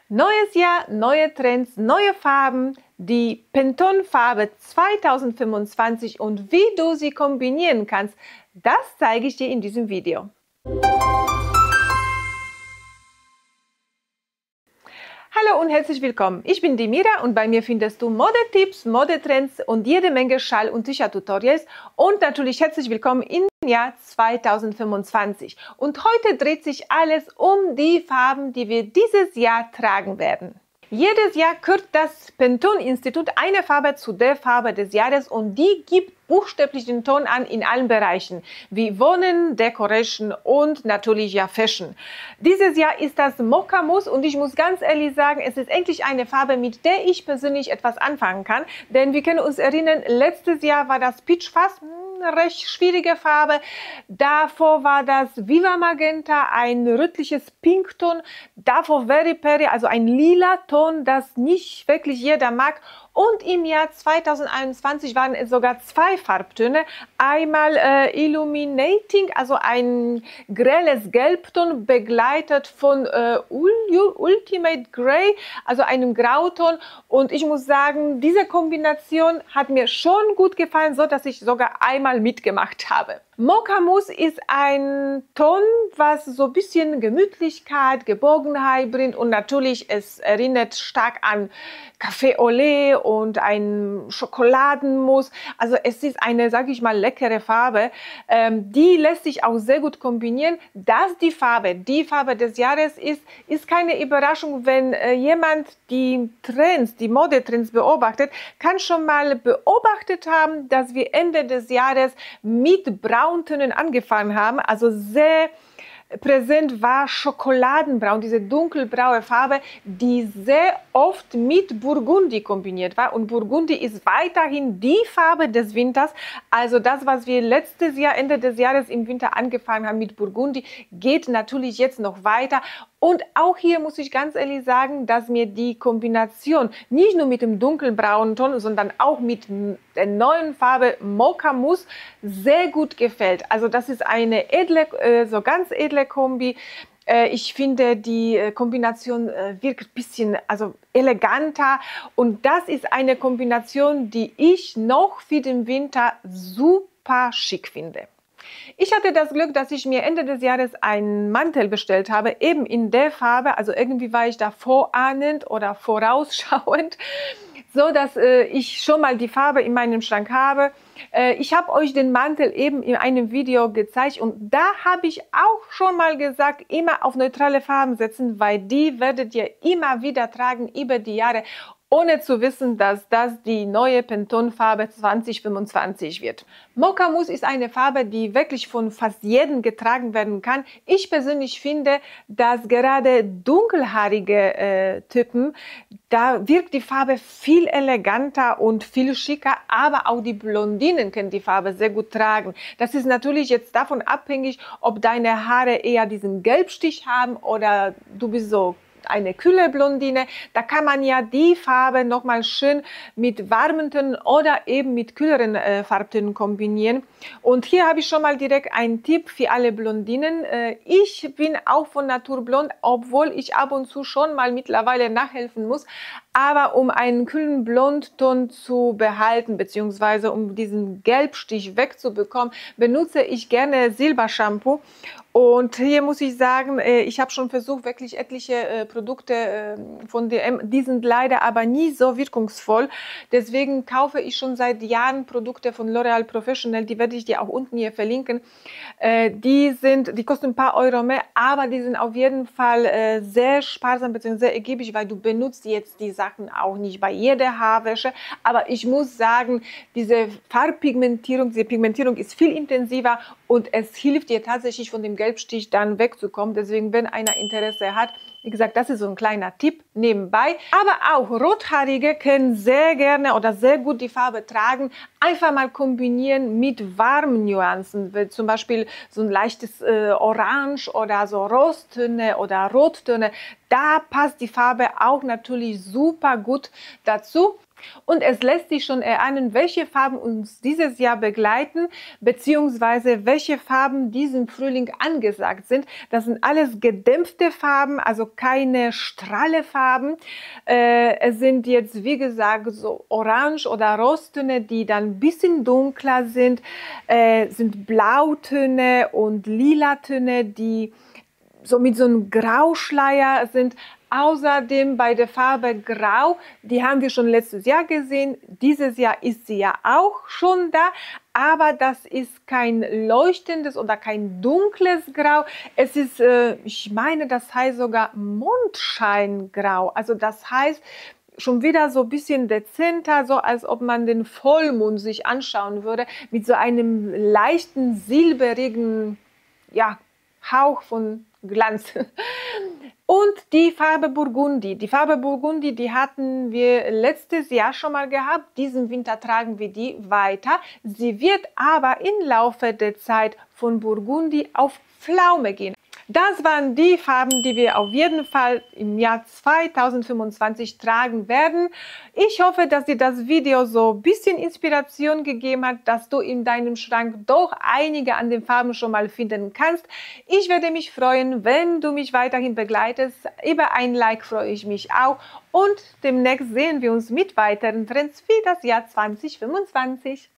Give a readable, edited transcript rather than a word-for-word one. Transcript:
Neues Jahr, neue Trends, neue Farben, die Pantone-Farbe 2025 und wie du sie kombinieren kannst, das zeige ich dir in diesem Video. Hallo und herzlich willkommen. Ich bin die Mira und bei mir findest du Modetipps, Modetrends und jede Menge Schall- und T-Shirt-Tutorials und natürlich herzlich willkommen im Jahr 2025. Und heute dreht sich alles um die Farben, die wir dieses Jahr tragen werden. Jedes Jahr kürt das Pantone-Institut eine Farbe zu der Farbe des Jahres und die gibt buchstäblich den Ton an in allen Bereichen, wie Wohnen, Decoration und natürlich ja Fashion. Dieses Jahr ist das Mocha Mousse und ich muss ganz ehrlich sagen, es ist endlich eine Farbe, mit der ich persönlich etwas anfangen kann, denn wir können uns erinnern, letztes Jahr war das Peach fast recht schwierige Farbe. Davor war das Viva Magenta, ein rötliches Pinkton. Davor Very Peri, also ein lila Ton, das nicht wirklich jeder mag. Und im Jahr 2021 waren es sogar zwei Farbtöne. Einmal Illuminating, also ein grelles Gelbton, begleitet von Ultimate Grey, also einem Grauton. Und ich muss sagen, diese Kombination hat mir schon gut gefallen, so dass ich sogar einmal mitgemacht habe. Mocha Mousse ist ein Ton, was so ein bisschen Gemütlichkeit, Geborgenheit bringt und natürlich es erinnert stark an Café au lait und ein Schokoladenmousse. Also es ist eine, sage ich mal, leckere Farbe. Die lässt sich auch sehr gut kombinieren. Dass die Farbe des Jahres ist keine Überraschung, wenn jemand die Trends, die Modetrends beobachtet, kann schon mal beobachtet haben, dass wir Ende des Jahres mit Brauntönen angefangen haben, also sehr präsent war Schokoladenbraun, diese dunkelbraune Farbe, die sehr oft mit Burgundi kombiniert war. Und Burgundi ist weiterhin die Farbe des Winters. Also das, was wir letztes Jahr, Ende des Jahres im Winter angefangen haben mit Burgundi, geht natürlich jetzt noch weiter. Und auch hier muss ich ganz ehrlich sagen, dass mir die Kombination nicht nur mit dem dunkelbraunen Ton, sondern auch mit der neuen Farbe Mocha Mousse sehr gut gefällt. Also das ist eine edle, so ganz edle Kombi. Ich finde, die Kombination wirkt ein bisschen eleganter und das ist eine Kombination, die ich noch für den Winter super schick finde. Ich hatte das Glück, dass ich mir Ende des Jahres einen Mantel bestellt habe, eben in der Farbe, also irgendwie war ich da vorahnend oder vorausschauend, so dass ich schon mal die Farbe in meinem Schrank habe. Ich habe euch den Mantel eben in einem Video gezeigt und da habe ich auch schon mal gesagt, immer auf neutrale Farben setzen, weil die werdet ihr immer wieder tragen über die Jahre, ohne zu wissen, dass das die neue Pantone-Farbe 2025 wird. Mocha Mousse ist eine Farbe, die wirklich von fast jedem getragen werden kann. Ich persönlich finde, dass gerade dunkelhaarige Typen, da wirkt die Farbe viel eleganter und viel schicker, aber auch die Blondinen können die Farbe sehr gut tragen. Das ist natürlich jetzt davon abhängig, ob deine Haare eher diesen Gelbstich haben oder du bist so eine kühle Blondine, da kann man ja die Farbe nochmal schön mit warmen Tönen oder eben mit kühleren Farbtönen kombinieren. Und hier habe ich schon mal direkt einen Tipp für alle Blondinen. Ich bin auch von Natur blond, obwohl ich ab und zu schon mal mittlerweile nachhelfen muss. Aber um einen kühlen Blondton zu behalten, beziehungsweise um diesen Gelbstich wegzubekommen, benutze ich gerne Silbershampoo. Und hier muss ich sagen, ich habe schon versucht, wirklich etliche Produkte von DM, die sind leider aber nie so wirkungsvoll. Deswegen kaufe ich schon seit Jahren Produkte von L'Oréal Professional, die werde ich dir auch unten hier verlinken. Die kosten ein paar Euro mehr, aber die sind auf jeden Fall sehr sparsam bzw. sehr ergiebig, weil du benutzt jetzt die Sachen auch nicht bei jeder Haarwäsche. Aber ich muss sagen, diese Farbpigmentierung, diese Pigmentierung ist viel intensiver und es hilft dir tatsächlich von dem Gelbstich dann wegzukommen. Deswegen, wenn einer Interesse hat, wie gesagt, das ist so ein kleiner Tipp nebenbei. Aber auch Rothaarige können sehr gerne oder sehr gut die Farbe tragen. Einfach mal kombinieren mit warmen Nuancen, wie zum Beispiel so ein leichtes Orange oder so Rosttöne oder Rottöne. Da passt die Farbe auch natürlich super gut dazu. Und es lässt sich schon erahnen, welche Farben uns dieses Jahr begleiten, beziehungsweise welche Farben diesen Frühling angesagt sind. Das sind alles gedämpfte Farben, also keine Strahlefarben. Es sind jetzt, wie gesagt, so Orange- oder Rosttöne, die dann ein bisschen dunkler sind, sind Blautöne und Lilatöne, die so mit so einem Grauschleier sind. Außerdem bei der Farbe Grau, die haben wir schon letztes Jahr gesehen. Dieses Jahr ist sie ja auch schon da, aber das ist kein leuchtendes oder kein dunkles Grau. Es ist, ich meine, das heißt sogar Mondscheingrau. Also das heißt, schon wieder so ein bisschen dezenter, so als ob man den Vollmond sich anschauen würde, mit so einem leichten silberigen, ja, Hauch von Glanz. Und die Farbe Burgundi. Die Farbe Burgundi, die hatten wir letztes Jahr schon mal gehabt. Diesen Winter tragen wir die weiter. Sie wird aber im Laufe der Zeit von Burgundi auf Pflaume gehen. Das waren die Farben, die wir auf jeden Fall im Jahr 2025 tragen werden. Ich hoffe, dass dir das Video so ein bisschen Inspiration gegeben hat, dass du in deinem Schrank doch einige an den Farben schon mal finden kannst. Ich würde mich freuen, wenn du mich weiterhin begleitest. Über ein Like freue ich mich auch. Und demnächst sehen wir uns mit weiteren Trends für das Jahr 2025.